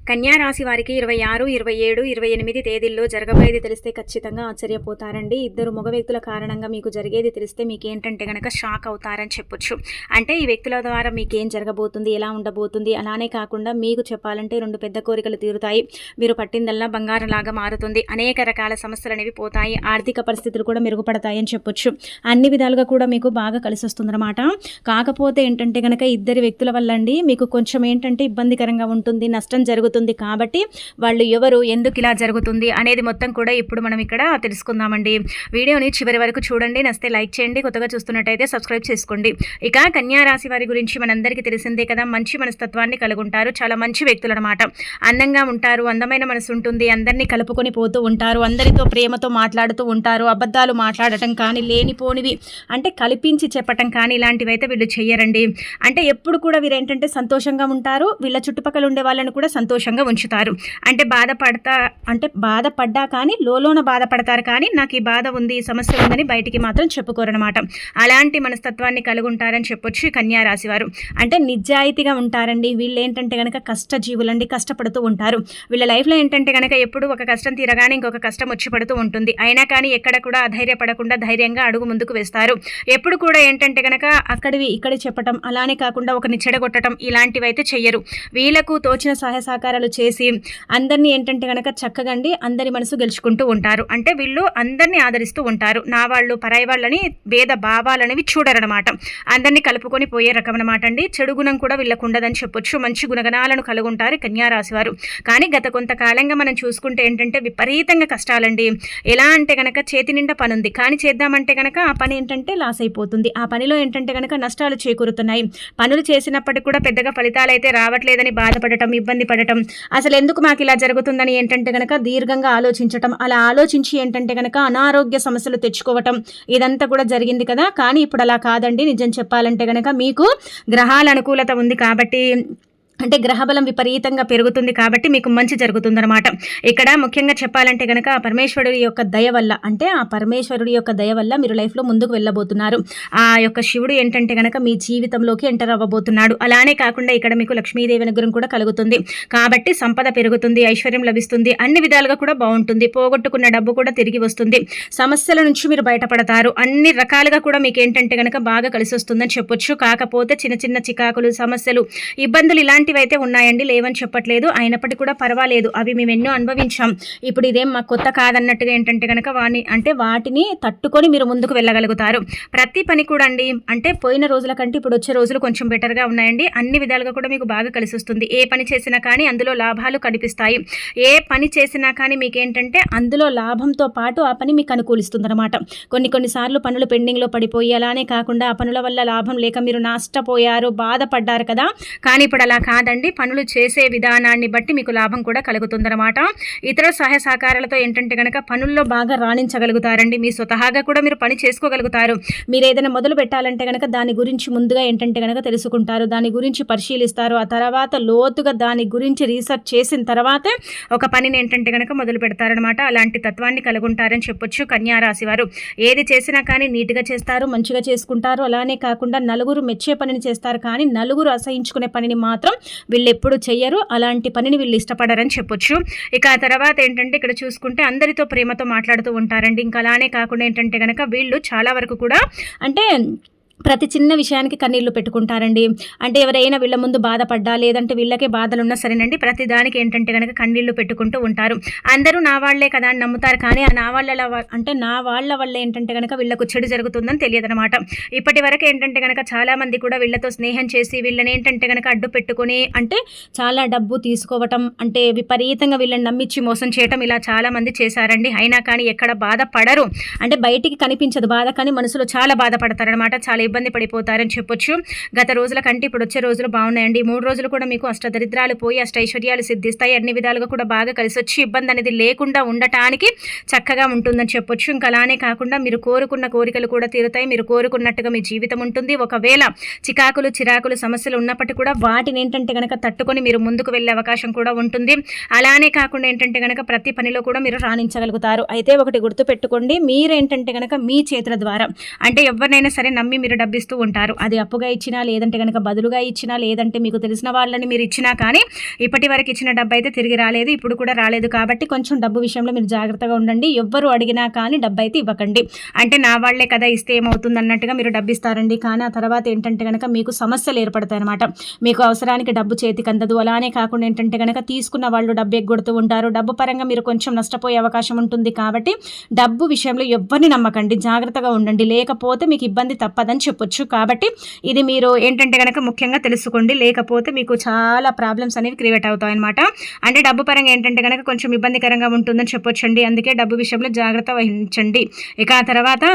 కన్యా రాశి వారికి 26, 27, 28 తేదీల్లో జరగబోయేది తెలిస్తే ఖచ్చితంగా ఆశ్చర్యపోతారండి. ఇద్దరు మగ వ్యక్తుల కారణంగా మీకు జరిగేది తెలిస్తే మీకేంటంటే గనక షాక్ అవుతారని చెప్పొచ్చు. అంటే ఈ వ్యక్తుల ద్వారా మీకేం జరగబోతుంది, ఎలా ఉండబోతుంది, అలానే కాకుండా మీకు చెప్పాలంటే 2 పెద్ద కోరికలు తీరుతాయి. మీరు పట్టిందల్లా బంగారంలాగా మారుతుంది. అనేక రకాల సమస్యలు అనేవి పోతాయి. ఆర్థిక పరిస్థితులు కూడా మెరుగుపడతాయి అని చెప్పొచ్చు. అన్ని విధాలుగా కూడా మీకు బాగా కలిసి వస్తుందన్నమాట. కాకపోతే ఏంటంటే గనక ఇద్దరు వ్యక్తుల వల్ల అండి మీకు కొంచెం ఏంటంటే ఇబ్బందికరంగా ఉంటుంది, నష్టం జరుగుతుంది. కాబట్టి వాళ్ళు ఎవరు, ఎందుకు ఇలా జరుగుతుంది అనేది మొత్తం కూడా ఇప్పుడు మనం ఇక్కడ తెలుసుకుందామండి. వీడియోని చివరి వరకు చూడండి. నచ్చితే లైక్ చేయండి, కొత్తగా చూస్తున్నట్టయితే సబ్స్క్రైబ్ చేసుకోండి. ఇక కన్యా రాశి వారి గురించి మనందరికీ తెలిసిందే కదా, మంచి మనస్తత్వాన్ని కలిగి ఉంటారు. చాలా మంచి వ్యక్తులు అనమాట. అందంగా ఉంటారు, అందమైన మనసు ఉంటుంది, అందరినీ కలుపుకొని పోతూ ఉంటారు, అందరితో ప్రేమతో మాట్లాడుతూ ఉంటారు. అబద్ధాలు మాట్లాడటం కానీ, లేనిపోనివి అంటే కల్పించి చెప్పటం కానీ ఇలాంటివి అయితే వీళ్ళు చెయ్యరండి. అంటే ఎప్పుడు కూడా వీరు ఏంటంటే సంతోషంగా ఉంటారు. వీళ్ళ చుట్టుపక్కల ఉండే వాళ్ళని కూడా సంతోషంగా ఉంచుతారు. అంటే బాధపడ్డా కానీ లోలోన బాధపడతారు, కానీ నాకు ఈ బాధ ఉంది, ఈ సమస్య ఉందని బయటికి మాత్రం చెప్పుకోరనమాట. అలాంటి మనస్తత్వాన్ని కలిగి ఉంటారని చెప్పొచ్చు కన్యా రాశి వారు. అంటే నిజాయితీగా ఉంటారండి. వీళ్ళు ఏంటంటే కనుక కష్టజీవులండి, కష్టపడుతూ ఉంటారు. వీళ్ళ లైఫ్లో ఏంటంటే కనుక ఎప్పుడు ఒక కష్టం తీరగానే ఇంకొక కష్టం వచ్చి పడుతూ ఉంటుంది. అయినా కానీ ఎక్కడ కూడా అధైర్యపడకుండా ధైర్యంగా అడుగు ముందుకు వేస్తారు. ఎప్పుడు కూడా ఏంటంటే కనుక అక్కడివి ఇక్కడ చెప్పటం, అలానే కాకుండా ఒకరిని చెడగొట్టడం ఇలాంటివి అయితే చెయ్యరు. వీళ్ళకు తోచిన సహాయ సహకారాలు చేసి అందరినీ ఏంటంటే కనుక చక్కగా అందరి మనసు గెలుచుకుంటూ ఉంటారు. అంటే వీళ్ళు అందరినీ ఆదరిస్తూ ఉంటారు. నా వాళ్ళు పరాయి వాళ్ళని భేద భావాలనేవి చూడరనమాట. అందరినీ కలుపుకొని పోయే రకం అనమాట అండి. చెడు గుణం కూడా వీళ్ళకు ఉండదని చెప్పొచ్చు. మంచి గుణగణాలను కలిగి ఉంటారు కన్యా రాశి వారు. కానీ గత కొంతకాలంగా మనం చూసుకుంటే ఏంటంటే విపరీతంగా కష్టాలండి. ఎలా అంటే కనుక చేతి నిండా పని ఉంది, కానీ చేద్దామంటే కనుక ఆ పని ఏంటంటే లాస్ అయిపోతుంది. ఆ పనిలో ఏంటంటే కనుక నష్టాలు చేకూరుతున్నాయి. పనులు చేసినప్పటికీ కూడా పెద్దగా ఫలితాలు అయితే రావట్లేదని బాధపడటం, ఇబ్బంది పడటం, అసలు ఎందుకు మాకు ఇలా జరుగుతుందని ఏంటంటే కనుక దీర్ఘంగా ఆలోచించటం, అలా ఆలోచించి ఏంటంటే కనుక అనారోగ్య సమస్యలు తెచ్చుకోవటం ఇదంతా కూడా జరిగింది కదా. కానీ ఇప్పుడు అలా కాదండి. నిజం చెప్పాలంటే కనుక మీకు గ్రహాల అనుకూలత ఉంది కాబట్టి, అంటే గ్రహబలం విపరీతంగా పెరుగుతుంది కాబట్టి మీకు మంచి జరుగుతుందన్నమాట. ఇక్కడ ముఖ్యంగా చెప్పాలంటే కనుక ఆ పరమేశ్వరుడి యొక్క దయ వల్ల, అంటే ఆ పరమేశ్వరుడి యొక్క దయ వల్ల మీరు లైఫ్లో ముందుకు వెళ్ళబోతున్నారు. ఆ యొక్క శివుడు ఏంటంటే కనుక మీ జీవితంలోకి ఎంటర్ అవ్వబోతున్నాడు. అలానే కాకుండా ఇక్కడ మీకు లక్ష్మీదేవి అనుగ్రహం కూడా కలుగుతుంది. కాబట్టి సంపద పెరుగుతుంది, ఐశ్వర్యం లభిస్తుంది, అన్ని విధాలుగా కూడా బాగుంటుంది. పోగొట్టుకున్న డబ్బు కూడా తిరిగి వస్తుంది. సమస్యల నుంచి మీరు బయటపడతారు. అన్ని రకాలుగా కూడా మీకు ఏంటంటే కనుక బాగా కలిసి వస్తుందని చెప్పొచ్చు. కాకపోతే చిన్న చిన్న చికాకులు, సమస్యలు, ఇబ్బందులు ఇలాంటి అయితే ఉన్నాయండి, లేవని చెప్పట్లేదు. అయినప్పటికీ కూడా పర్వాలేదు, అవి మేము ఎన్నో అనుభవించాం. ఇప్పుడు ఇదేం మాకు కొత్త కాదన్నట్టుగా ఏంటంటే కనుక వాటిని తట్టుకొని మీరు ముందుకు వెళ్ళగలుగుతారు. ప్రతి పని కూడా అండి, అంటే పోయిన రోజుల కంటే ఇప్పుడు వచ్చే రోజులు కొంచెం బెటర్గా ఉన్నాయండి. అన్ని విధాలుగా కూడా మీకు బాగా కలిసి వస్తుంది. ఏ పని చేసినా కానీ అందులో లాభాలు కనిపిస్తాయి. ఏ పని చేసినా కానీ మీకు ఏంటంటే అందులో లాభంతో పాటు ఆ పని మీకు అనుకూలిస్తుంది అనమాట. కొన్నిసార్లు పనులు పెండింగ్లో పడిపోయి, అలానే కాకుండా ఆ పనుల వల్ల లాభం లేక మీరు నష్టపోయారు, బాధపడ్డారు కదా. కానీ ఇప్పుడు అలా కాదండి. పనులు చేసే విధానాన్ని బట్టి మీకు లాభం కూడా కలుగుతుందన్నమాట. ఇతర సహాయ సహకారాలతో ఏంటంటే కనుక పనుల్లో బాగా రాణించగలుగుతారండి. మీ స్వతహాగా కూడా మీరు పని చేసుకోగలుగుతారు. మీరు ఏదైనా మొదలు పెట్టాలంటే కనుక దాని గురించి ముందుగా ఏంటంటే కనుక తెలుసుకుంటారు, దాని గురించి పరిశీలిస్తారు. ఆ తర్వాత లోతుగా దాని గురించి రీసెర్చ్ చేసిన తర్వాతే ఒక పనిని ఏంటంటే కనుక మొదలు పెడతారనమాట. అలాంటి తత్వాన్ని కలిగి ఉంటారని చెప్పొచ్చు కన్యా రాశి వారు. ఏది చేసినా కానీ నీట్గా చేస్తారు, మంచిగా చేసుకుంటారు. అలానే కాకుండా నలుగురు మెచ్చే పనిని చేస్తారు, కానీ నలుగురు అసహించుకునే పనిని మాత్రం వీళ్ళు ఎప్పుడు చెయ్యరు. అలాంటి పనిని వీళ్ళు ఇష్టపడరని చెప్పొచ్చు. ఇక ఆ తర్వాత ఏంటంటే ఇక్కడ చూసుకుంటే అందరితో ప్రేమతో మాట్లాడుతూ ఉంటారండి. ఇంకా అలానే కాకుండా ఏంటంటే కనుక వీళ్ళు చాలా వరకు కూడా అంటే ప్రతి చిన్న విషయానికి కన్నీళ్లు పెట్టుకుంటారండి. అంటే ఎవరైనా వీళ్ళ ముందు బాధపడ్డా, లేదంటే వీళ్ళకే బాధలున్నా సరేనండి, ప్రతి దానికి ఏంటంటే కనుక కన్నీళ్లు పెట్టుకుంటూ ఉంటారు. అందరూ నా వాళ్లే కదా అని నమ్ముతారు, కానీ ఆ నా వాళ్ళ వల్ల ఏంటంటే కనుక వీళ్ళకు చెడు జరుగుతుందని తెలియదనమాట. ఇప్పటి వరకు ఏంటంటే కనుక చాలా మంది కూడా వీళ్ళతో స్నేహం చేసి వీళ్ళని ఏంటంటే కనుక అడ్డు పెట్టుకుని, అంటే చాలా డబ్బు తీసుకోవటం, అంటే విపరీతంగా వీళ్ళని నమ్మించి మోసం చేయటం, ఇలా చాలా మంది చేశారండి. అయినా కానీ ఎక్కడ బాధపడరు. అంటే బయటికి కనిపించదు బాధ, కానీ మనసులో చాలా బాధపడతారనమాట. చాలా ఇబ్బంది పడిపోతారని చెప్పొచ్చు. గత రోజుల కంటే ఇప్పుడు వచ్చే రోజులు బాగున్నాయండి. 3 రోజులు కూడా మీకు అష్టదరిద్రాలు పోయి అష్టైశ్వర్యాలు సిద్ధిస్తాయి. అన్ని విధాలుగా కూడా బాగా కలిసి వచ్చి ఇబ్బంది అనేది లేకుండా ఉండటానికి చక్కగా ఉంటుందని చెప్పొచ్చు. ఇంకా అలానే కాకుండా మీరు కోరుకున్న కోరికలు కూడా తీరుతాయి. మీరు కోరుకున్నట్టుగా మీ జీవితం ఉంటుంది. ఒకవేళ చికాకులు, చిరాకులు, సమస్యలు ఉన్నప్పటికీ కూడా వాటిని ఏంటంటే కనుక తట్టుకొని మీరు ముందుకు వెళ్ళే అవకాశం కూడా ఉంటుంది. అలానే కాకుండా ఏంటంటే కనుక ప్రతి పనిలో కూడా మీరు రాణించగలుగుతారు. అయితే ఒకటి గుర్తుపెట్టుకోండి, మీరేంటంటే కనుక మీ చేతుల ద్వారా, అంటే ఎవరినైనా సరే నమ్మి మీరు డబ్బు ఇస్తూ ఉంటారు. అది అప్పుగా ఇచ్చినా, లేదంటే కనుక బదులుగా ఇచ్చినా, లేదంటే మీకు తెలిసిన వాళ్ళని మీరు ఇచ్చినా కానీ ఇప్పటి వరకు ఇచ్చిన డబ్బు అయితే తిరిగి రాలేదు, ఇప్పుడు కూడా రాలేదు. కాబట్టి కొంచెం డబ్బు విషయంలో మీరు జాగ్రత్తగా ఉండండి. ఎవ్వరు అడిగినా కానీ డబ్బు అయితే ఇవ్వకండి. అంటే నా వాళ్లే కదా ఇస్తే ఏమవుతుంది అన్నట్టుగా మీరు డబ్బు ఇస్తారండి. కానీ ఆ తర్వాత ఏంటంటే కనుక మీకు సమస్యలు ఏర్పడతాయి అనమాట. మీకు అవసరానికి డబ్బు చేతికి అందదు. అలానే కాకుండా ఏంటంటే కనుక తీసుకున్న వాళ్ళు డబ్బు ఎగ్గొడుతూ ఉంటారు. డబ్బు పరంగా మీరు కొంచెం నష్టపోయే అవకాశం ఉంటుంది. కాబట్టి డబ్బు విషయంలో ఎవరిని నమ్మకండి, జాగ్రత్తగా ఉండండి. లేకపోతే మీకు ఇబ్బంది తప్పదని చెప్పొచ్చు. కాబట్టి ఇది మీరు ఏంటంటే కనుక ముఖ్యంగా తెలుసుకోండి. లేకపోతే మీకు చాలా ప్రాబ్లమ్స్ అనేవి క్రియేట్ అవుతాయి అనమాట. అంటే డబ్బు పరంగా ఏంటంటే కనుక కొంచెం ఇబ్బందికరంగా ఉంటుందని చెప్పొచ్చండి. అందుకే డబ్బు విషయంలో జాగ్రత్త వహించండి. ఇక ఆ తర్వాత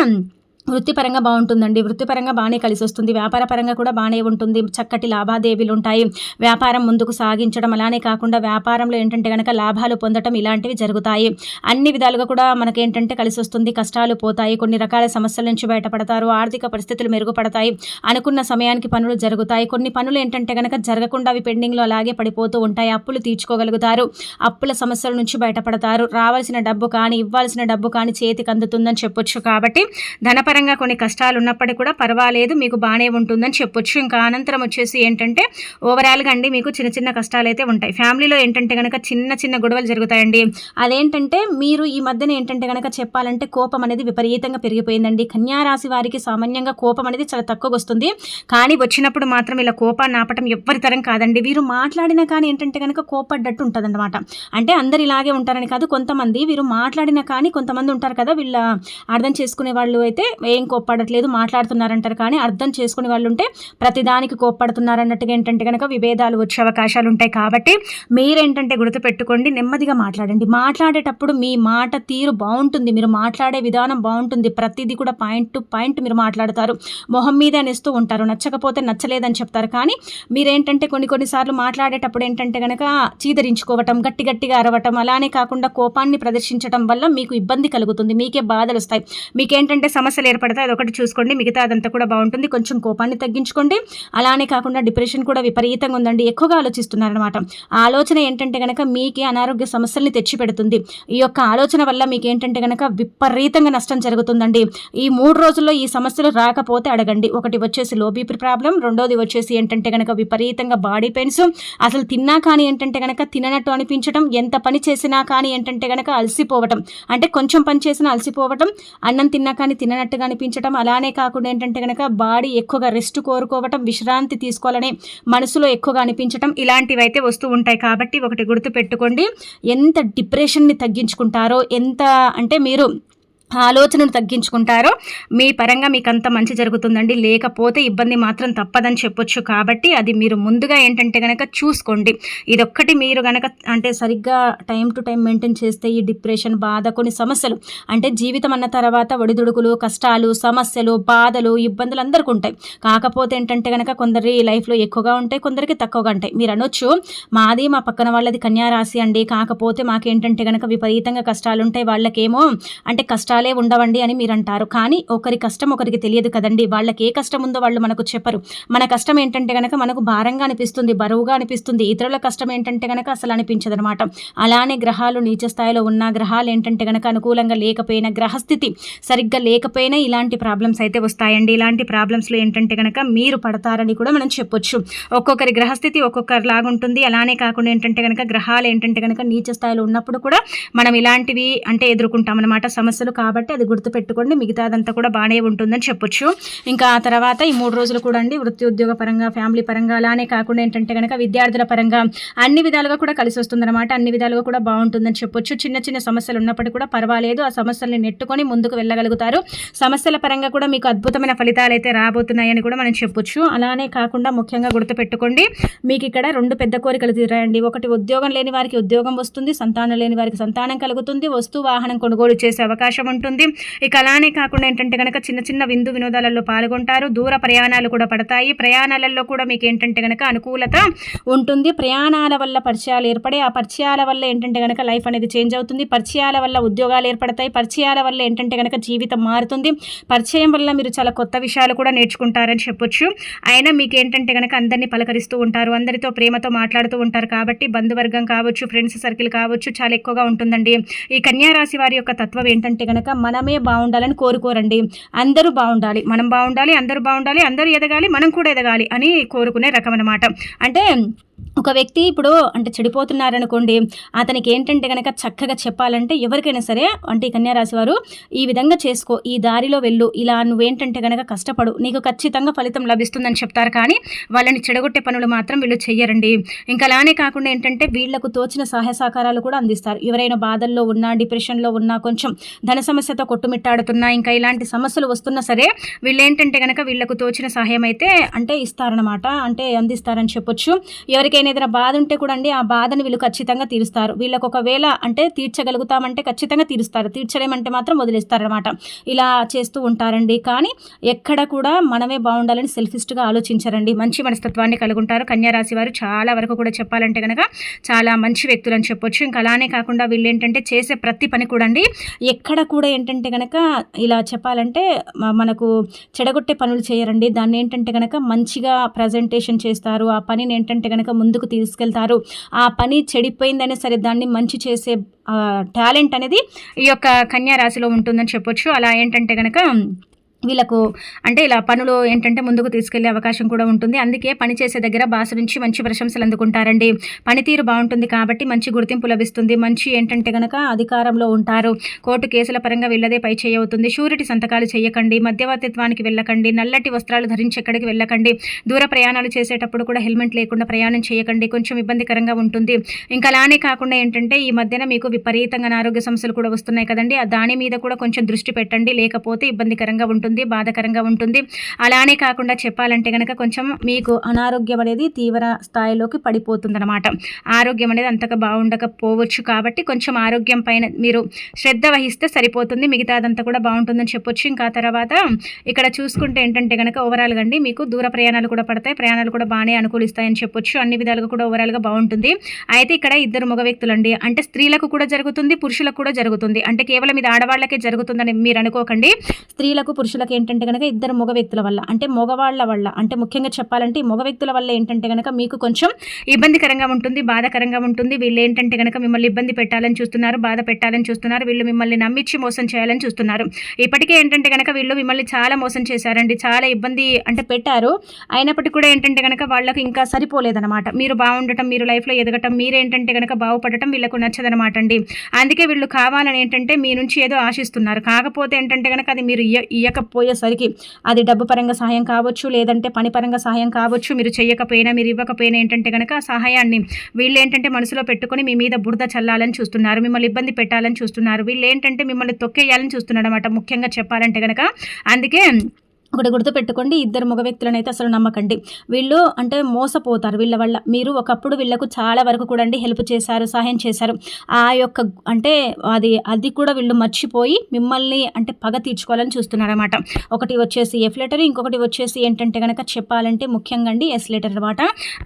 వృత్తిపరంగా బాగుంటుందండి. వృత్తిపరంగా బాగానే కలిసి వస్తుంది. వ్యాపార పరంగా కూడా బాగానే ఉంటుంది. చక్కటి లాభాదేవీలు ఉంటాయి. వ్యాపారం ముందుకు సాగించడం, అలానే కాకుండా వ్యాపారంలో ఏంటంటే కనుక లాభాలు పొందడం ఇలాంటివి జరుగుతాయి. అన్ని విధాలుగా కూడా మనకేంటంటే కలిసి వస్తుంది. కష్టాలు పోతాయి. కొన్ని రకాల సమస్యల నుంచి బయటపడతారు. ఆర్థిక పరిస్థితులు మెరుగుపడతాయి. అనుకున్న సమయానికి పనులు జరుగుతాయి. కొన్ని పనులు ఏంటంటే కనుక జరగకుండా అవి పెండింగ్లో అలాగే పడిపోతూ ఉంటాయి. అప్పులు తీర్చుకోగలుగుతారు. అప్పుల సమస్యల నుంచి బయటపడతారు. రావాల్సిన డబ్బు కానీ, ఇవ్వాల్సిన డబ్బు కానీ చేతికి అందుతుందని చెప్పొచ్చు. కాబట్టి ధనపరంగా కొన్ని కష్టాలు ఉన్నప్పటికీ కూడా పర్వాలేదు, మీకు బాగానే ఉంటుందని చెప్పొచ్చు. ఇంకా అనంతరం వచ్చేసి ఏంటంటే ఓవరాల్గా అండి మీకు చిన్న చిన్న కష్టాలు అయితే ఉంటాయి. ఫ్యామిలీలో ఏంటంటే కనుక చిన్న చిన్న గొడవలు జరుగుతాయండి. అదేంటంటే మీరు ఈ మధ్యన ఏంటంటే కనుక చెప్పాలంటే కోపం అనేది విపరీతంగా పెరిగిపోయిందండి. కన్యా రాశి వారికి సామాన్యంగా కోపం అనేది చాలా తక్కువగా వస్తుంది. కానీ వచ్చినప్పుడు మాత్రం ఇలా కోపాన్ని ఆపటం ఎవ్వరి తరం కాదండి. వీరు మాట్లాడినా కానీ ఏంటంటే కనుక కోపడ్డట్టు ఉంటుంది అన్నమాట. అంటే అందరు ఇలాగే ఉంటారని కాదు, కొంతమంది వీరు మాట్లాడినా కానీ కొంతమంది ఉంటారు కదా, వీళ్ళ అర్థం చేసుకునే వాళ్ళు అయితే ఏం కోప్పడట్లేదు మాట్లాడుతున్నారంటారు. కానీ అర్థం చేసుకునే వాళ్ళు ఉంటే ప్రతిదానికి కోప్పడుతున్నారు అన్నట్టుగా ఏంటంటే కనుక విభేదాలు వచ్చే అవకాశాలు ఉంటాయి. కాబట్టి మీరేంటంటే గుర్తుపెట్టుకోండి, నెమ్మదిగా మాట్లాడండి. మాట్లాడేటప్పుడు మీ మాట తీరు బాగుంటుంది, మీరు మాట్లాడే విధానం బాగుంటుంది. ప్రతిదీ కూడా పాయింట్ టు పాయింట్ మీరు మాట్లాడతారు. మొహం మీద అనేస్తూ ఉంటారు. నచ్చకపోతే నచ్చలేదని చెప్తారు. కానీ మీరేంటంటే కొన్నిసార్లు మాట్లాడేటప్పుడు ఏంటంటే కనుక చీదరించుకోవటం, గట్టి గట్టిగా అరవటం, అలానే కాకుండా కోపాన్ని ప్రదర్శించడం వల్ల మీకు ఇబ్బంది కలుగుతుంది. మీకే బాధలు వస్తాయి. మీకేంటంటే సమస్యలు ఏర్పడతాయి. అదొకటి చూసుకోండి. మిగతా అదంతా కూడా బాగుంటుంది. కొంచెం కోపాన్ని తగ్గించుకోండి. అలానే కాకుండా డిప్రెషన్ కూడా విపరీతంగా ఉందండి. ఎక్కువగా ఆలోచిస్తున్నారనమాట. ఆలోచన ఏంటంటే కనుక మీకే అనారోగ్య సమస్యల్ని తెచ్చిపెడుతుంది. ఈ యొక్క ఆలోచన వల్ల మీకు ఏంటంటే కనుక విపరీతంగా నష్టం జరుగుతుందండి. ఈ 3 రోజుల్లో ఈ సమస్యలు రాకపోతే అడగండి. ఒకటి వచ్చేసి లో బీపీ ప్రాబ్లం, రెండోది వచ్చేసి ఏంటంటే కనుక విపరీతంగా బాడీ పెయిన్స్, అసలు తిన్నా కానీ ఏంటంటే కనుక తిననట్టు అనిపించడం, ఎంత పని చేసినా కానీ ఏంటంటే కనుక అలసిపోవటం, అంటే కొంచెం పని చేసినా అలసిపోవటం, అన్నం తిన్నా కానీ తిననట్టుగా అనిపించడం, అలానే కాకుండా ఏంటంటే కనుక బాడీ ఎక్కువగా రెస్ట్ కోరుకోవటం, విశ్రాంతి తీసుకోవాలని మనసులో ఎక్కువగా అనిపించడం, ఇలాంటివి అయితే వస్తూ ఉంటాయి. కాబట్టి ఒకటి గుర్తుపెట్టుకోండి, ఎంత డిప్రెషన్ని తగ్గించుకుంటారో, ఎంత అంటే మీరు ఆలోచనను తగ్గించుకుంటారో మీ పరంగా మీకు అంత మంచి జరుగుతుందండి. లేకపోతే ఇబ్బంది మాత్రం తప్పదని చెప్పొచ్చు. కాబట్టి అది మీరు ముందుగా ఏంటంటే కనుక చూసుకోండి. ఇదొక్కటి మీరు కనుక అంటే సరిగ్గా టైం టు టైం మెయింటైన్ చేస్తే ఈ డిప్రెషన్, బాధ, కొన్ని సమస్యలు అంటే జీవితం అన్న తర్వాత ఒడిదుడుకులు, కష్టాలు, సమస్యలు, బాధలు, ఇబ్బందులు అందరికీ ఉంటాయి. కాకపోతే ఏంటంటే కనుక కొందరి లైఫ్లో ఎక్కువగా ఉంటాయి, కొందరికి తక్కువగా ఉంటాయి. మీరు అనొచ్చు మాది మా పక్కన వాళ్ళది కన్యా రాశి అండి, కాకపోతే మాకేంటంటే కనుక విపరీతంగా కష్టాలు ఉంటాయి, వాళ్ళకేమో అంటే కష్టాలే ఉండవండి అని మీరు అంటారు. కానీ ఒకరి కష్టం ఒకరికి తెలియదు కదండి. వాళ్ళకి ఏ కష్టం ఉందో వాళ్ళు మనకు చెప్పరు. మన కష్టం ఏంటంటే కనుక మనకు భారంగా అనిపిస్తుంది, బరువుగా అనిపిస్తుంది. ఇతరుల కష్టం ఏంటంటే కనుక అసలు అనిపించదు అనమాట. అలానే గ్రహాలు నీచ స్థాయిలో ఉన్న, గ్రహాలు ఏంటంటే కనుక అనుకూలంగా లేకపోయినా, గ్రహస్థితి సరిగ్గా లేకపోయినా ఇలాంటి ప్రాబ్లమ్స్ అయితే వస్తాయండి. ఇలాంటి ప్రాబ్లమ్స్లో ఏంటంటే కనుక మీరు పడతారని కూడా మనం చెప్పొచ్చు. ఒక్కొక్కరి గ్రహస్థితి ఒక్కొక్కరి లాగుంటుంది. అలానే కాకుండా ఏంటంటే కనుక గ్రహాలు ఏంటంటే కనుక నీచ స్థాయిలో ఉన్నప్పుడు కూడా మనం ఇలాంటివి అంటే ఎదుర్కొంటాం అనమాట సమస్యలు. కాబట్టి అది గుర్తుపెట్టుకోండి. మిగతాదంతా కూడా బాగానే ఉంటుందని చెప్పొచ్చు. ఇంకా ఆ తర్వాత ఈ 3 రోజులు కూడా అండి వృత్తి ఉద్యోగ పరంగా, ఫ్యామిలీ పరంగా, అలానే కాకుండా ఏంటంటే కనుక విద్యార్థుల పరంగా అన్ని విధాలుగా కూడా కలిసి వస్తుందన్నమాట. అన్ని విధాలుగా కూడా బాగుంటుందని చెప్పొచ్చు. చిన్న చిన్న సమస్యలు ఉన్నప్పటికీ కూడా పర్వాలేదు, ఆ సమస్యల్ని నెట్టుకొని ముందుకు వెళ్ళగలుగుతారు. సమస్యల పరంగా కూడా మీకు అద్భుతమైన ఫలితాలు అయితే రాబోతున్నాయని కూడా మనం చెప్పొచ్చు. అలానే కాకుండా ముఖ్యంగా గుర్తుపెట్టుకోండి, మీకు ఇక్కడ 2 పెద్ద కోరికలు తీరాయండి. ఒకటి, ఉద్యోగం లేని వారికి ఉద్యోగం వస్తుంది, సంతానం లేని వారికి సంతానం కలుగుతుంది, వస్తు వాహనం కొనుగోలు చేసే అవకాశం ఉంటుంది. ఇక అలానే కాకుండా ఏంటంటే కనుక చిన్న చిన్న విందు వినోదాలలో పాల్గొంటారు. దూర ప్రయాణాలు కూడా పడతాయి. ప్రయాణాలలో కూడా మీకు ఏంటంటే కనుక అనుకూలత ఉంటుంది. ప్రయాణాల వల్ల పరిచయాలు ఏర్పడే, ఆ పరిచయాల వల్ల ఏంటంటే కనుక లైఫ్ అనేది చేంజ్ అవుతుంది. పరిచయాల వల్ల ఉద్యోగాలు ఏర్పడతాయి. పరిచయాల వల్ల ఏంటంటే కనుక జీవితం మారుతుంది. పరిచయం వల్ల మీరు చాలా కొత్త విషయాలు కూడా నేర్చుకుంటారని చెప్పొచ్చు. అయినా మీకు ఏంటంటే కనుక అందరినీ పలకరిస్తూ ఉంటారు, అందరితో ప్రేమతో మాట్లాడుతూ ఉంటారు. కాబట్టి బంధువర్గం కావచ్చు, ఫ్రెండ్స్ సర్కిల్ కావచ్చు, చాలా ఎక్కువగా ఉంటుందండి. ఈ కన్యా రాశి వారి యొక్క తత్వం ఏంటంటే కనుక గనక మనమే బాగుండాలని కోరుకోరండి. అందరూ బాగుండాలి, మనం బాగుండాలి, అందరూ బాగుండాలి, అందరూ ఎదగాలి, మనం కూడా ఎదగాలి అని కోరుకునే రకం అనమాట. అంటే ఒక వ్యక్తి ఇప్పుడు అంటే చెడిపోతున్నారనుకోండి, అతనికి ఏంటంటే గనక చక్కగా చెప్పాలంటే ఎవరికైనా సరే అంటే ఈ కన్యారాశి వారు ఈ విధంగా చేసుకో, ఈ దారిలో వెళ్ళు, ఇలా నువ్వేంటంటే గనక కష్టపడు, నీకు ఖచ్చితంగా ఫలితం లభిస్తుందని చెప్తారు. కానీ వాళ్ళని చెడగొట్టే పనులు మాత్రం వీళ్ళు చెయ్యరండి. ఇంకా అలానే కాకుండా ఏంటంటే వీళ్లకు తోచిన సహాయ సహకారాలు కూడా అందిస్తారు. ఎవరైనా బాధల్లో ఉన్నా, డిప్రెషన్లో ఉన్నా, కొంచెం ధన సమస్యతో కొట్టుమిట్టాడుతున్నా, ఇంకా ఇలాంటి సమస్యలు వస్తున్నా సరే వీళ్ళు ఏంటంటే గనక వీళ్లకు తోచిన సహాయం అయితే అంటే ఇస్తారనమాట, అంటే అందిస్తారని చెప్పొచ్చు. ఎవరికైనా ఏదైనా బాధ ఉంటే కూడా అండి ఆ బాధను వీళ్ళు ఖచ్చితంగా తీరుస్తారు. వీళ్ళకి ఒకవేళ అంటే తీర్చగలుగుతామంటే ఖచ్చితంగా తీరుస్తారు, తీర్చలేమంటే మాత్రం వదిలేస్తారనమాట. ఇలా చేస్తూ ఉంటారండి. కానీ ఎక్కడ కూడా మనమే బాగుండాలని సెల్ఫిస్ట్గా ఆలోచించారండి. మంచి మనస్తత్వాన్ని కలిగి ఉంటారు కన్యారాశి వారు. చాలా వరకు కూడా చెప్పాలంటే కనుక చాలా మంచి వ్యక్తులు అని చెప్పొచ్చు. ఇంకా అలానే కాకుండా వీళ్ళు ఏంటంటే చేసే ప్రతి పని కూడా అండి ఎక్కడ కూడా ఏంటంటే కనుక ఇలా చెప్పాలంటే మనకు చెడగొట్టే పనులు చేయరండి. దాన్ని ఏంటంటే కనుక మంచిగా ప్రజెంటేషన్ చేస్తారు. ఆ పనిని ఏంటంటే కనుక ముందుకు తీసుకెళ్తారు. ఆ పని చెడిపోయిందనే సరే దాన్ని మంచి చేసే టాలెంట్ అనేది ఈ యొక్క కన్యా రాశిలో ఉంటుందని చెప్పొచ్చు. అలా ఏంటంటే కనుక వీళ్ళకు అంటే ఇలా పనులు ఏంటంటే ముందుకు తీసుకెళ్లే అవకాశం కూడా ఉంటుంది. అందుకే పని చేసే దగ్గర బాస్ నుంచి మంచి ప్రశంసలు అందుకుంటారండి. పనితీరు బాగుంటుంది కాబట్టి మంచి గుర్తింపు లభిస్తుంది. మంచి ఏంటంటే గనక అధికారంలో ఉంటారు. కోర్టు కేసుల పరంగా వీళ్ళదే పై చేయి అవుతుంది. షూరిటీ సంతకాలు చేయకండి, మధ్యవర్తిత్వానికి వెళ్ళకండి, నల్లటి వస్త్రాలు ధరించి ఎక్కడికి వెళ్ళకండి, దూర ప్రయాణాలు చేసేటప్పుడు కూడా హెల్మెట్ లేకుండా ప్రయాణం చేయకండి, కొంచెం ఇబ్బందికరంగా ఉంటుంది. ఇంకా అలానే కాకుండా ఏంటంటే ఈ మధ్యన మీకు విపరీతంగా అనారోగ్య సమస్యలు కూడా వస్తున్నాయి కదండి, దాని మీద కూడా కొంచెం దృష్టి పెట్టండి, లేకపోతే ఇబ్బందికరంగా ఉంటుంది, బాధాకరంగా ఉంటుంది. అలానే కాకుండా చెప్పాలంటే కనుక కొంచెం మీకు అనారోగ్యం అనేది తీవ్ర స్థాయిలోకి పడిపోతుందన్నమాట. ఆరోగ్యం అనేది అంతగా బాగుండకపోవచ్చు. కాబట్టి కొంచెం ఆరోగ్యం పైన మీరు శ్రద్ధ వహిస్తే సరిపోతుంది, మిగతాదంతా కూడా బాగుంటుందని చెప్పొచ్చు. ఇంకా తర్వాత ఇక్కడ చూసుకుంటే ఏంటంటే కనుక ఓవరాల్గా అండి మీకు దూర ప్రయాణాలు కూడా పడతాయి, ప్రయాణాలు కూడా బాగానే అనుకూలిస్తాయని చెప్పొచ్చు. అన్ని విధాలుగా కూడా ఓవరాల్గా బాగుంటుంది. అయితే ఇక్కడ ఇద్దరు మగ వ్యక్తులండి, అంటే స్త్రీలకు కూడా జరుగుతుంది, పురుషులకు కూడా జరుగుతుంది. అంటే కేవలం ఇది ఆడవాళ్ళకే జరుగుతుందని మీరు అనుకోకండి. స్త్రీలకు పురుషులకు ఏంటంటే కనుక ఇద్దరు మగ వ్యక్తుల వల్ల అంటే మగవాళ్ళ వల్ల అంటే ముఖ్యంగా చెప్పాలంటే ఈ మగ వ్యక్తుల వల్ల ఏంటంటే కనుక మీకు కొంచెం ఇబ్బందికరంగా ఉంటుంది, బాధాకరంగా ఉంటుంది. వీళ్ళు ఏంటంటే కనుక మిమ్మల్ని ఇబ్బంది పెట్టాలని చూస్తున్నారు, బాధ పెట్టాలని చూస్తున్నారు. వీళ్ళు మిమ్మల్ని నమ్మించి మోసం చేయాలని చూస్తున్నారు. ఇప్పటికే ఏంటంటే కనుక వీళ్ళు మిమ్మల్ని చాలా మోసం చేశారండి, చాలా ఇబ్బంది అంటే పెట్టారు. అయినప్పటికీ కూడా ఏంటంటే కనుక వాళ్ళకి ఇంకా సరిపోలేదన్నమాట. మీరు బాగుండటం, మీరు లైఫ్లో ఎదగటం, మీరేంటంటే కనుక బాగుపడటం వీళ్ళకు నచ్చదనమాట అండి. అందుకే వీళ్ళు కావాలని ఏంటంటే మీ నుంచి ఏదో ఆశిస్తున్నారు. కాకపోతే ఏంటంటే కనుక అది మీరు ఇయ్యకపోయేసరికి అది డబ్బు పరంగా సహాయం కావచ్చు, లేదంటే పని పరంగా సహాయం కావచ్చు, మీరు చేయకపోయినా మీరు ఇవ్వకపోయినా ఏంటంటే కనుక సహాయాన్ని వీళ్ళు ఏంటంటే మనసులో పెట్టుకొని మీ మీద బురద చల్లాలని చూస్తున్నారు, మిమ్మల్ని ఇబ్బంది పెట్టాలని చూస్తున్నారు. వీళ్ళు ఏంటంటే మిమ్మల్ని తొక్కేయాలని చూస్తున్నారు అనమాట ముఖ్యంగా చెప్పాలంటే కనుక. అందుకే ఒకటి గుర్తుపెట్టుకోండి, ఇద్దరు మగ వ్యక్తులను అయితే అసలు నమ్మకండి. వీళ్ళు అంటే మోసపోతారు వీళ్ళ వల్ల. మీరు ఒకప్పుడు వీళ్ళకు చాలా వరకు కూడా అండి హెల్ప్ చేశారు, సహాయం చేశారు. ఆ యొక్క అంటే అది కూడా వీళ్ళు మర్చిపోయి మిమ్మల్ని అంటే పగ తీర్చుకోవాలని చూస్తున్నారన్నమాట. ఒకటి వచ్చేసి ఎఫ్ లెటర్, ఇంకొకటి వచ్చేసి ఏంటంటే కనుక చెప్పాలంటే ముఖ్యంగా అండి ఎస్ లెటర్ అనమాట.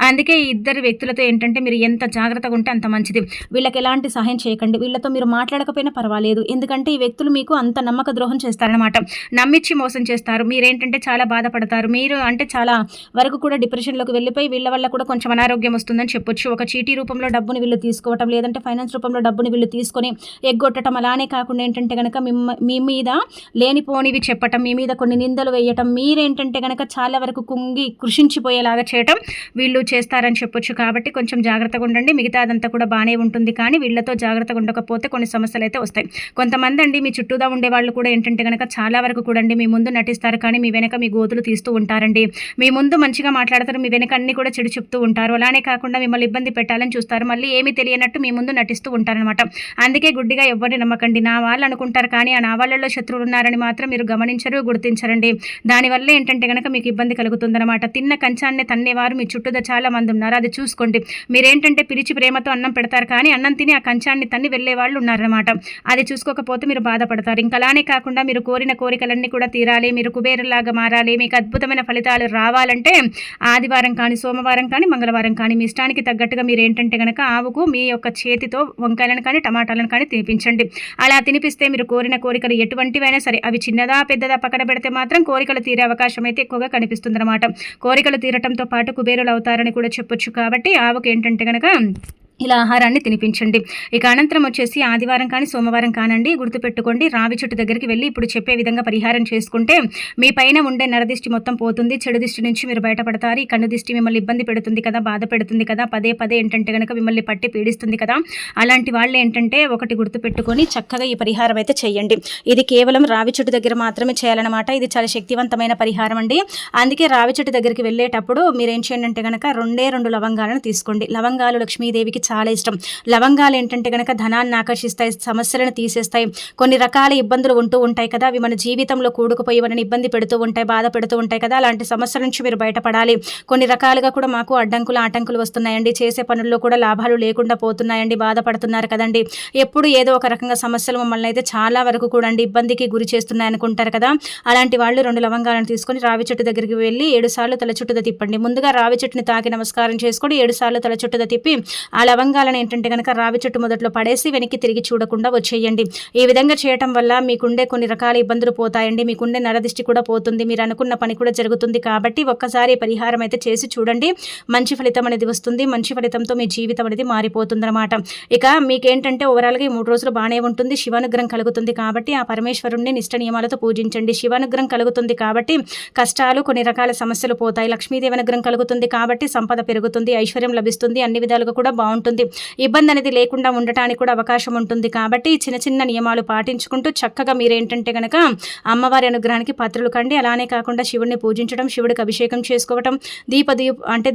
అందుకే ఈ ఇద్దరు వ్యక్తులతో ఏంటంటే మీరు ఎంత జాగ్రత్తగా ఉంటే అంత మంచిది. వీళ్ళకి ఎలాంటి సహాయం చేయకండి. వీళ్ళతో మీరు మాట్లాడకపోయినా పర్వాలేదు, ఎందుకంటే ఈ వ్యక్తులు మీకు అంత నమ్మక ద్రోహం చేస్తారనమాట, నమ్మించి మోసం చేస్తారు. మీరేంటంటే చాలా బాధపడతారు. మీరు అంటే చాలా వరకు కూడా డిప్రెషన్లోకి వెళ్ళిపోయి వీళ్ళ వల్ల కూడా కొంచెం అనారోగ్యం వస్తుందని చెప్పొచ్చు. ఒక చీటీ రూపంలో డబ్బుని వీళ్ళు తీసుకోవటం, లేదంటే ఫైనాన్స్ రూపంలో డబ్బుని వీళ్ళు తీసుకొని ఎగ్గొట్టడం. అలానే కాకుండా ఏంటంటే కనుక మీ మీద లేనిపోనివి చెప్పటం, మీ మీద కొన్ని నిందలు వేయటం, మీరేంటంటే కనుక చాలా వరకు కుంగి కృషించిపోయేలాగా చేయటం వీళ్ళు చేస్తారని చెప్పొచ్చు. కాబట్టి కొంచెం జాగ్రత్తగా ఉండండి. మిగతా అదంతా కూడా బాగానే ఉంటుంది. కానీ వీళ్ళతో జాగ్రత్తగా ఉండకపోతే కొన్ని సమస్యలు అయితే వస్తాయి. కొంతమంది అండి మీ చుట్టూదా ఉండే వాళ్ళు కూడా ఏంటంటే కనుక చాలా వరకు కూడా అండి మీ ముందు నటిస్తారు, కానీ మీ వెనక మీ గోతులు తీస్తూ ఉంటారండి. మీ ముందు మంచిగా మాట్లాడతారు, మీ వెనక అన్ని కూడా చెడు చెప్తూ ఉంటారు. అలానే కాకుండా మిమ్మల్ని ఇబ్బంది పెట్టాలని చూస్తారు, మళ్ళీ ఏమీ తెలియనట్టు మీ ముందు నటిస్తూ ఉంటారనమాట. అందుకే గుడ్డిగా ఎవరిని నమ్మకండి. నా వాళ్ళు అనుకుంటారు, కానీ ఆ నా వాళ్ళల్లో శత్రువులు ఉన్నారని మాత్రం మీరు గమనించరు, గుర్తించరండి. దానివల్ల ఏంటంటే కనుక మీకు ఇబ్బంది కలుగుతుందన్నమాట. తిన్న కంచాన్ని తన్నేవారు మీ చుట్టూదా చాలా మంది ఉన్నారు, అది చూసుకోండి. మీరేంటంటే పిలిచి ప్రేమతో అన్నం పెడతారు, కానీ అన్నం తిని ఆ కంచాన్ని తన్ని వెళ్ళే వాళ్ళు ఉన్నారనమాట. అది చూసుకోకపోతే మీరు బాధపడతారు. ఇంకా అలానే కాకుండా మీరు కోరిన కోరికలన్నీ కూడా తీరాలి, మీరు కుబేరులాగా మారాలి, మీకు అద్భుతమైన ఫలితాలు రావాలంటే ఆదివారం కానీ, సోమవారం కానీ, మంగళవారం కానీ మీ ఇష్టానికి తగ్గట్టుగా మీరు ఏంటంటే కనుక ఆవుకు మీ యొక్క చేతితో వంకాయలను కానీ, టమాటాలను కానీ తినిపించండి. అలా తినిపిస్తే మీరు కోరిన కోరికలు ఎటువంటివైనా సరే, అవి చిన్నదా పెద్దదా పక్కన పెడితే మాత్రం కోరికలు తీరే అవకాశం అయితే ఎక్కువగా కనిపిస్తుంది అనమాట. కోరికలు తీరటంతో పాటు కుబేరులు అవుతారని కూడా చెప్పొచ్చు. కాబట్టి ఆవుకు ఏంటంటే కనుక ఇలా ఆహారాన్ని తినిపించండి. ఇక అనంతరం వచ్చేసి ఆదివారం కానీ, సోమవారం కానండి గుర్తుపెట్టుకోండి రావి చెట్టు దగ్గరికి వెళ్ళి ఇప్పుడు చెప్పే విధంగా పరిహారం చేసుకుంటే మీ పైన ఉండే నరదిష్టి మొత్తం పోతుంది. చెడు దిష్టి నుంచి మీరు బయటపడతారు. ఈ కన్ను దిష్టి మిమ్మల్ని ఇబ్బంది పెడుతుంది కదా, బాధ పెడుతుంది కదా, పదే పదే ఏంటంటే గనక మిమ్మల్ని పట్టి పీడిస్తుంది కదా, అలాంటి వాళ్ళు ఏంటంటే ఒకటి గుర్తుపెట్టుకొని చక్కగా ఈ పరిహారం అయితే చేయండి. ఇది కేవలం రావి చెట్టు దగ్గర మాత్రమే చేయాలన్నమాట. ఇది చాలా శక్తివంతమైన పరిహారం అండి. అందుకే రావి చెట్టు దగ్గరికి వెళ్ళేటప్పుడు మీరేం చేయండి అంటే గనక 2 లవంగాలను తీసుకోండి. లవంగాలు లక్ష్మీదేవికి చాలా ఇష్టం. లవంగాలు ఏంటంటే గనక ధనాన్ని ఆకర్షిస్తాయి, సమస్యలను తీసేస్తాయి. కొన్ని రకాల ఇబ్బందులు ఉంటూ ఉంటాయి కదా, అవి మన జీవితంలో కూడుకుపోయి మనని ఇబ్బంది పెడుతూ ఉంటాయి, బాధ పెడుతూ ఉంటాయి కదా, అలాంటి సమస్యల నుంచి మీరు బయటపడాలి. కొన్ని రకాలుగా కూడా మాకు అడ్డంకులు ఆటంకులు వస్తున్నాయండి, చేసే పనుల్లో కూడా లాభాలు లేకుండా పోతున్నాయండి, బాధపడుతున్నారు కదండి, ఎప్పుడు ఏదో ఒక రకంగా సమస్యలు మమ్మల్ని అయితే చాలా వరకు కూడా అండి ఇబ్బందికి గురి చేస్తున్నాయి అనుకుంటారు కదా, అలాంటి వాళ్ళు 2 లవంగాలను తీసుకొని రావి చెట్టు దగ్గరికి వెళ్ళి 7 సార్లు తల చుట్టూ తిప్పండి. ముందుగా రావి చెట్టుని తాకి నమస్కారం చేసుకొని 7 సార్లు తల చుట్టూ తిప్పి ఆ లవంగాలను ఏంటంటే కనుక రావి చెట్టు మొదట్లో పడేసి వెనక్కి తిరిగి చూడకుండా వచ్చేయండి. ఈ విధంగా చేయటం వల్ల మీకుండే కొన్ని రకాల ఇబ్బందులు పోతాయండి, మీకుండే నరదిష్టి కూడా పోతుంది, మీరు అనుకున్న పని కూడా జరుగుతుంది. కాబట్టి ఒక్కసారి పరిహారం అయితే చేసి చూడండి, మంచి ఫలితం అనేది వస్తుంది. మంచి ఫలితంతో మీ జీవితం అనేది మారిపోతుంది అనమాట. ఇక మీకేంటంటే ఓవరాల్గా ఈ 3 రోజులు బాగానే ఉంటుంది, శివానుగ్రహం కలుగుతుంది కాబట్టి ఆ పరమేశ్వరుణ్ణి నిష్ట నియమాలతో పూజించండి. శివానుగ్రహం కలుగుతుంది కాబట్టి కష్టాలు, కొన్ని రకాల సమస్యలు పోతాయి. లక్ష్మీదేవి అనుగ్రహం కలుగుతుంది కాబట్టి సంపద పెరుగుతుంది, ఐశ్వర్యం లభిస్తుంది, అన్ని విధాలుగా కూడా బాగుంటుంది. ఇబ్బంది అనేది లేకుండా ఉండటానికి కూడా అవకాశం ఉంటుంది. కాబట్టి చిన్న చిన్న నియమాలు పాటించుకుంటూ చక్కగా మీరేంటంటే కనుక అమ్మవారి అనుగ్రహానికి పాత్రలు కండి. అలానే కాకుండా శివుడిని పూజించడం, శివుడికి అభిషేకం చేసుకోవటం,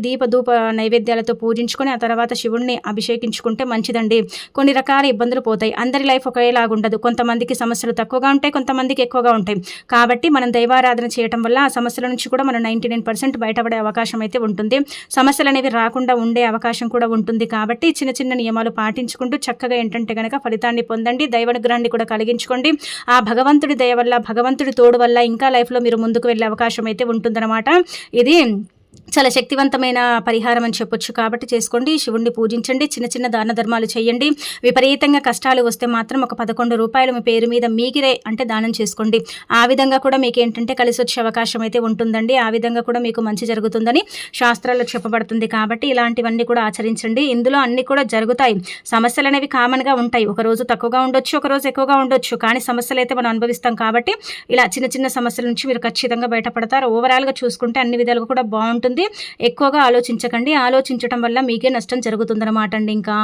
దీపధూప నైవేద్యాలతో పూజించుకొని ఆ తర్వాత శివుడిని అభిషేకించుకుంటే మంచిదండి. కొన్ని రకాల ఇబ్బందులు పోతాయి. అందరి లైఫ్ ఒకేలాగా ఉండదు, కొంతమందికి సమస్యలు తక్కువగా ఉంటాయి, కొంతమందికి ఎక్కువగా ఉంటాయి. కాబట్టి మనం దైవారాధన చేయడం వల్ల ఆ సమస్యల నుంచి కూడా మనం 99% బయటపడే అవకాశం అయితే ఉంటుంది. సమస్యలు అనేవి రాకుండా ఉండే అవకాశం కూడా ఉంటుంది. కాబట్టి చిన్న చిన్న నియమాలు పాటించుకుంటూ చక్కగా ఏంటంటే కనుక ఫలితాన్ని పొందండి, దైవానుగ్రహాన్ని కూడా కలిగించుకోండి. ఆ భగవంతుడి దయ వల్ల, భగవంతుడి తోడు వల్ల ఇంకా లైఫ్లో మీరు ముందుకు వెళ్ళే అవకాశం అయితే ఉంటుందన్నమాట. ఇది చాలా శక్తివంతమైన పరిహారం అని చెప్పొచ్చు. కాబట్టి చేసుకోండి, శివుణ్ణి పూజించండి, చిన్న చిన్న దాన ధర్మాలు చేయండి. విపరీతంగా కష్టాలు వస్తే మాత్రం ఒక 11 రూపాయలు మీ పేరు మీద మీగిరే అంటే దానం చేసుకోండి. ఆ విధంగా కూడా మీకు ఏంటంటే కలిసి వచ్చే అవకాశం అయితే ఉంటుందండి. ఆ విధంగా కూడా మీకు మంచి జరుగుతుందని శాస్త్రాల్లో చెప్పబడుతుంది. కాబట్టి ఇలాంటివన్నీ కూడా ఆచరించండి. ఇందులో అన్ని కూడా జరుగుతాయి. సమస్యలు అనేవి కామన్గా ఉంటాయి, ఒక రోజు తక్కువగా ఉండొచ్చు, ఒక రోజు ఎక్కువగా ఉండొచ్చు, కానీ సమస్యలు అయితే మనం అనుభవిస్తాం. కాబట్టి ఇలా చిన్న చిన్న సమస్యల నుంచి మీరు ఖచ్చితంగా బయటపడతారు. ఓవరాల్గా చూసుకుంటే అన్ని విధాలుగా కూడా బాగుంటుంది. ఎక్కువగా ఆలోచించకండి, ఆలోచించడం వల్ల మీకే నష్టం జరుగుతుందన్నమాట అండి. ఇంకా